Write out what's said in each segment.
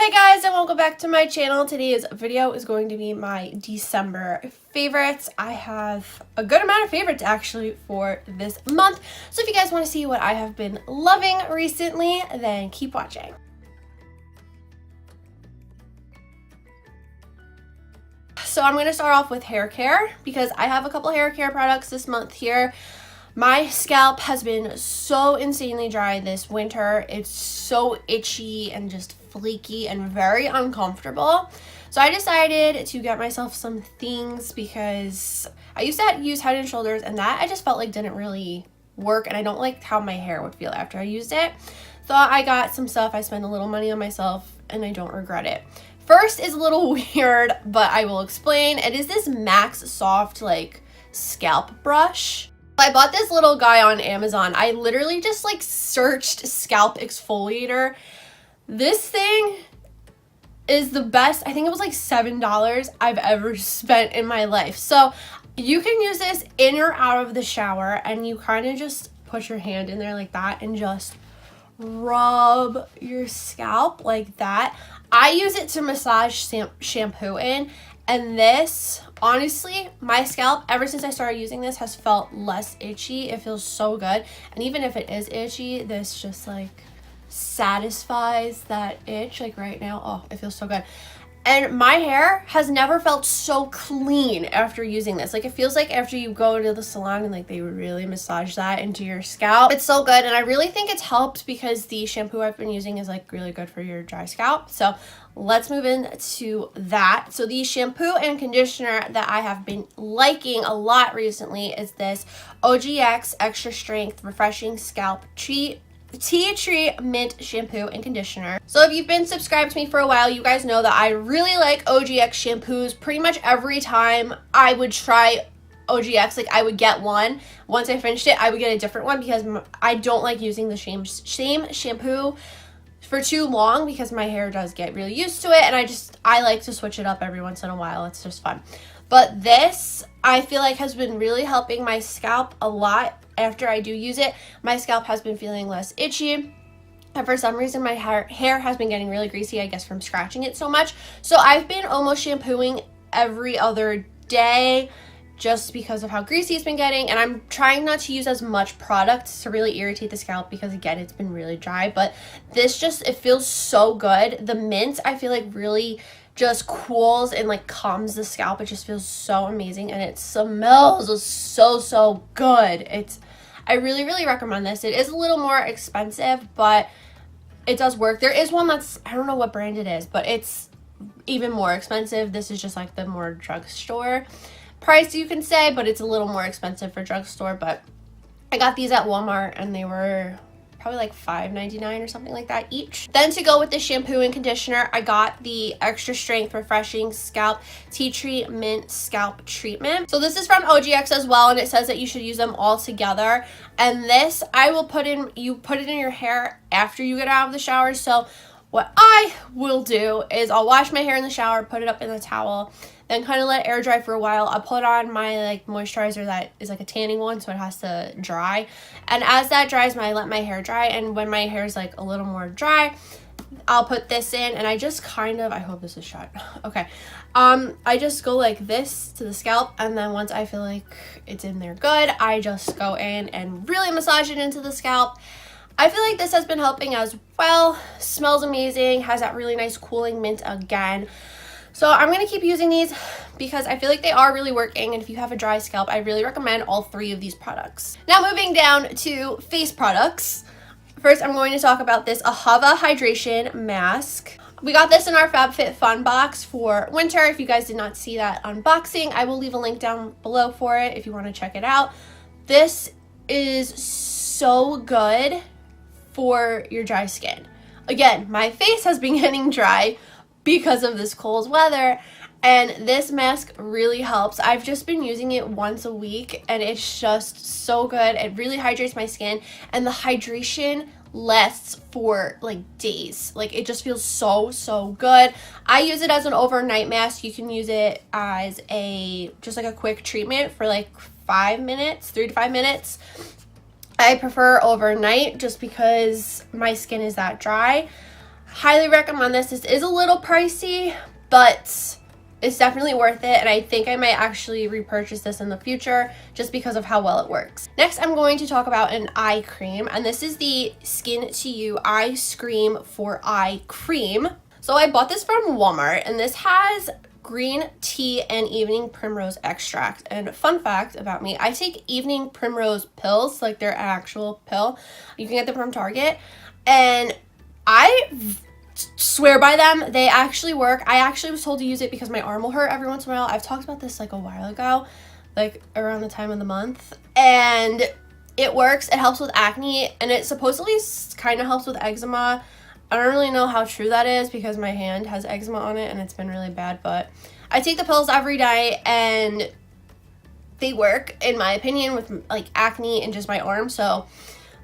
Hey guys, and welcome back to my channel. Today's video is going to be my December favorites. I have a good amount of favorites actually for this month. So if you guys want to see what I have been loving recently, then keep watching. So I'm going to start off with hair care because I have a couple hair care products this month here. My scalp has been so insanely dry this winter. It's so itchy and just flaky and very uncomfortable. So I decided to get myself some things because I used to use Head and Shoulders and that I just felt like didn't really work, and I don't like how my hair would feel after I used it. Thought I got some stuff. I spent a little money on myself and I don't regret it. First is a little weird, but I will explain. It is this Max Soft like scalp brush. I bought this little guy on Amazon. I literally just like searched scalp exfoliator. This thing is the best. I think it was like $7 I've ever spent in my life. So you can use this in or out of the shower, and you kind of just put your hand in there like that and just rub your scalp like that. I use it to massage shampoo in, and this, honestly, my scalp, ever since I started using this, has felt less itchy. It feels so good. And even if it is itchy, this just like satisfies that itch. Like right now, oh, it feels so good. And my hair has never felt so clean after using this. Like, it feels like after you go to the salon and like they really massage that into your scalp. It's so good, and I really think it's helped because the shampoo I've been using is like really good for your dry scalp. So let's move into that. So the shampoo and conditioner that I have been liking a lot recently is this OGX Extra Strength Refreshing Scalp Tea Tree Mint Shampoo and Conditioner. So if you've been subscribed to me for a while, you guys know that I really like OGX shampoos. Pretty much every time I would try OGX, like I would get one. Once I finished it, I would get a different one because I don't like using the same shampoo for too long because my hair does get really used to it, and I like to switch it up every once in a while. It's just fun. But this, I feel like, has been really helping my scalp a lot. After I do use it, my scalp has been feeling less itchy, and for some reason my hair has been getting really greasy, I guess from scratching it so much. So I've been almost shampooing every other day just because of how greasy it's been getting, and I'm trying not to use as much product to really irritate the scalp because, again, it's been really dry. But this it feels so good. The mint, I feel like, really just cools and like calms the scalp. It just feels so amazing, and it smells so good. I really recommend this. It is a little more expensive, but it does work. There is one that's, I don't know what brand it is, but it's even more expensive. This is just like the more drugstore price, you can say, but it's a little more expensive for drugstore. But I got these at Walmart and they were probably like $5.99 or something like that each. Then to go with the shampoo and conditioner, I got the Extra Strength Refreshing Scalp Tea Tree Mint Scalp Treatment. So this is from OGX as well, and it says that you should use them all together. And this, you put it in your hair after you get out of the shower. So what I will do is I'll wash my hair in the shower, put it up in the towel, then kind of let it air dry for a while. I'll put on my like moisturizer that is like a tanning one, so it has to dry. And as that dries, I let my hair dry, and when my hair is like a little more dry, I'll put this in, and I just kind of, I hope this is shut. Okay. I just go like this to the scalp, and then once I feel like it's in there good, I just go in and really massage it into the scalp. I feel like this has been helping as well. Smells amazing, has that really nice cooling mint again. So I'm going to keep using these because I feel like they are really working, and if you have a dry scalp, I really recommend all three of these products. Now moving down to face products. First, I'm going to talk about this Ahava Hydration Mask. We got this in our FabFitFun box for winter. If you guys did not see that unboxing, I will leave a link down below for it if you want to check it out. This is so good for your dry skin. Again, my face has been getting dry because of this cold weather, and this mask really helps. I've just been using it once a week, and it's just so good. It really hydrates my skin, and the hydration lasts for like days. Like, it just feels so good. I use it as an overnight mask. You can use it as just like a quick treatment for like 5 minutes, 3 to 5 minutes. I prefer overnight just because my skin is that dry. highly recommend this. This is a little pricey, but it's definitely worth it, and I think I might actually repurchase this in the future just because of how well it works. Next, I'm going to talk about an eye cream, and this is the Skin to You Eye Scream for Eye Cream. So I bought this from Walmart, and this has green tea and evening primrose extract. And fun fact about me, I take evening primrose pills, like they're an actual pill. You can get them from Target, and I swear by them. They actually work. I actually was told to use it because my arm will hurt every once in a while. I've talked about this like a while ago, like around the time of the month, and it works. It helps with acne, and it supposedly kind of helps with eczema. I don't really know how true that is because my hand has eczema on it and it's been really bad, but I take the pills every day and they work, in my opinion, with like acne and just my arm. So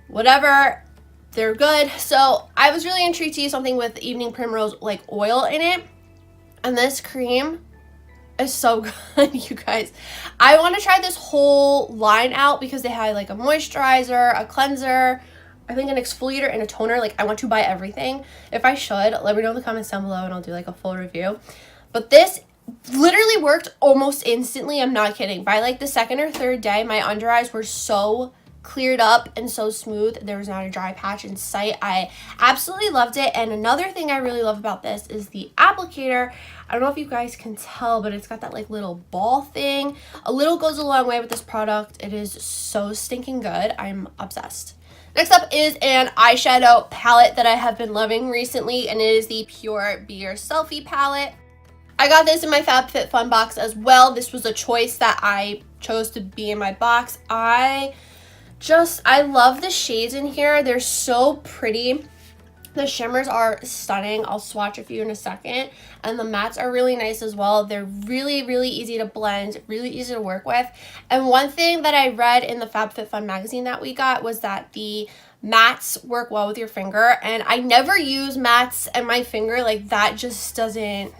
whatever, they're good. So I was really intrigued to use something with evening primrose like oil in it, and this cream is so good, you guys. I want to try this whole line out because they had like a moisturizer, a cleanser, I think an exfoliator, and a toner. Like, I want to buy everything. If I should, let me know in the comments down below and I'll do like a full review. But this literally worked almost instantly. I'm not kidding. By like the second or third day, my under eyes were so cleared up and so smooth. There was not a dry patch in sight. I absolutely loved it. And another thing I really love about this is the applicator. I don't know if you guys can tell, but it's got that like little ball thing. A little goes a long way with this product. It is so stinking good. I'm obsessed. Next up is an eyeshadow palette that I have been loving recently, and it is the Pure Be Your Selfie palette. I got this in my FabFitFun box as well. This was a choice that I chose to be in my box. I love the shades in here. They're so pretty. The shimmers are stunning. I'll swatch a few in a second. And the mattes are really nice as well. They're really, really easy to blend, really easy to work with. And one thing that I read in the FabFitFun magazine that we got was that the mattes work well with your finger. And I never use mattes and my finger. Like, that just doesn't,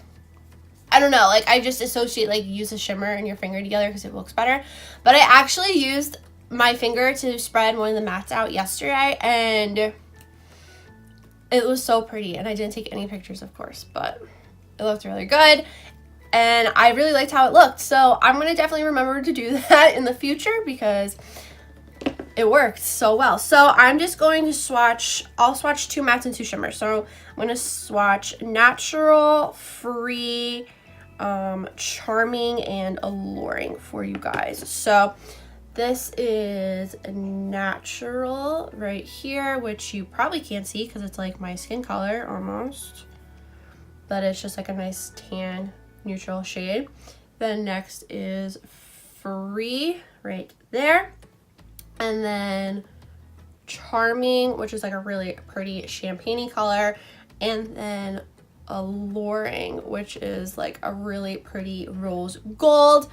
I don't know. Like, I just associate like use a shimmer and your finger together because it looks better. But I actually used my finger to spread one of the mattes out yesterday, and it was so pretty. And I didn't take any pictures, of course, but it looked really good and I really liked how it looked. So I'm gonna definitely remember to do that in the future because it worked so well. So I'm just going to swatch, I'll swatch 2 mattes and 2 shimmers. So I'm gonna swatch Natural, Free, Charming, and Alluring for you guys. So this is Natural right here, which you probably can't see because it's like my skin color almost, but it's just like a nice tan neutral shade. Then next is Free right there, and then Charming, which is like a really pretty champagne-y color, and then Alluring, which is like a really pretty rose gold.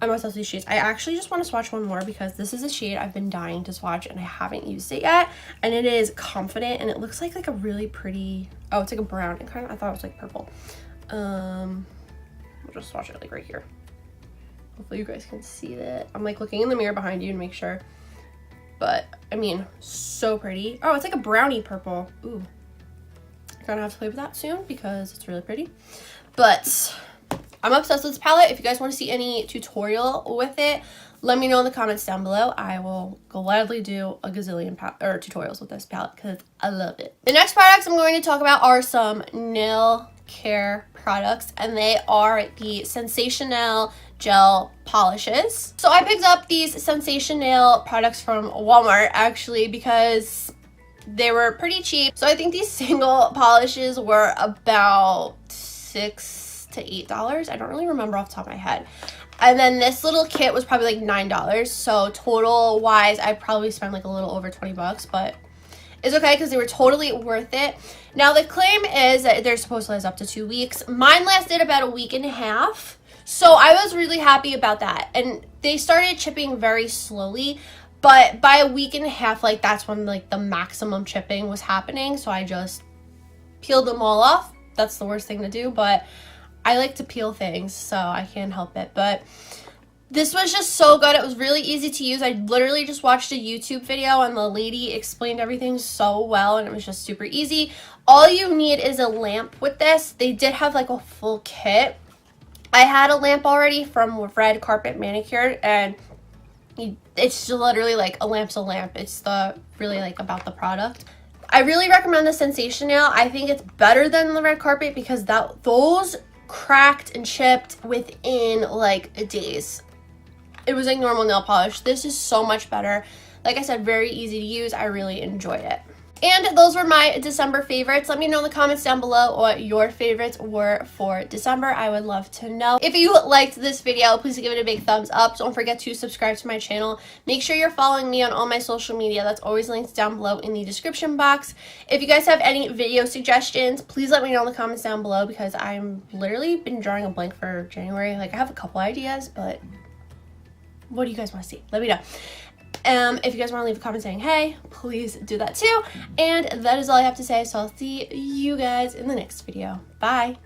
I'm obsessed with these shades. I actually just want to swatch one more because this is a shade I've been dying to swatch and I haven't used it yet. And it is Confident, and it looks like a really pretty, oh, it's like a brown. And kind of, I thought it was like purple. We'll just swatch it like right here. Hopefully you guys can see that. I'm like looking in the mirror behind you to make sure. But I mean, so pretty. Oh, it's like a brownie purple. Ooh. I'm gonna have to play with that soon because it's really pretty. But I'm obsessed with this palette. If you guys want to see any tutorial with it, let me know in the comments down below. I will gladly do a gazillion tutorials with this palette because I love it. The next products I'm going to talk about are some nail care products, and they are the Sensational gel polishes. So I picked up these Sensational products from Walmart actually because they were pretty cheap. So I think these single polishes were about $6 to $8. I don't really remember off the top of my head. And then this little kit was probably like $9. So total wise, I probably spent like a little over 20 bucks, but it's okay because they were totally worth it. Now the claim is that they're supposed to last up to 2 weeks. Mine lasted about a week and a half. So I was really happy about that. And they started chipping very slowly, but by a week and a half, like that's when like the maximum chipping was happening. So I just peeled them all off. That's the worst thing to do, but I like to peel things, so I can't help it. But this was just so good. It was really easy to use. I literally just watched a YouTube video and the lady explained everything so well, and it was just super easy. All you need is a lamp with this. They did have like a full kit. I had a lamp already from Red Carpet Manicured, and it's literally like a lamp's a lamp. It's the really like about the product. I really recommend the Sensation nail. I think it's better than the Red Carpet because those cracked and chipped within like days. It was like normal nail polish. This is so much better. Like I said, very easy to use. I really enjoyed it. And those were my December favorites. Let me know in the comments down below what your favorites were for December. I would love to know. If you liked this video, please give it a big thumbs up. Don't forget to subscribe to my channel. Make sure you're following me on all my social media. That's always linked down below in the description box. If you guys have any video suggestions, please let me know in the comments down below because I'm literally been drawing a blank for January. Like I have a couple ideas, but what do you guys want to see? Let me know. If you guys want to leave a comment saying hey, please do that too. And that is all I have to say, so I'll see you guys in the next video. Bye.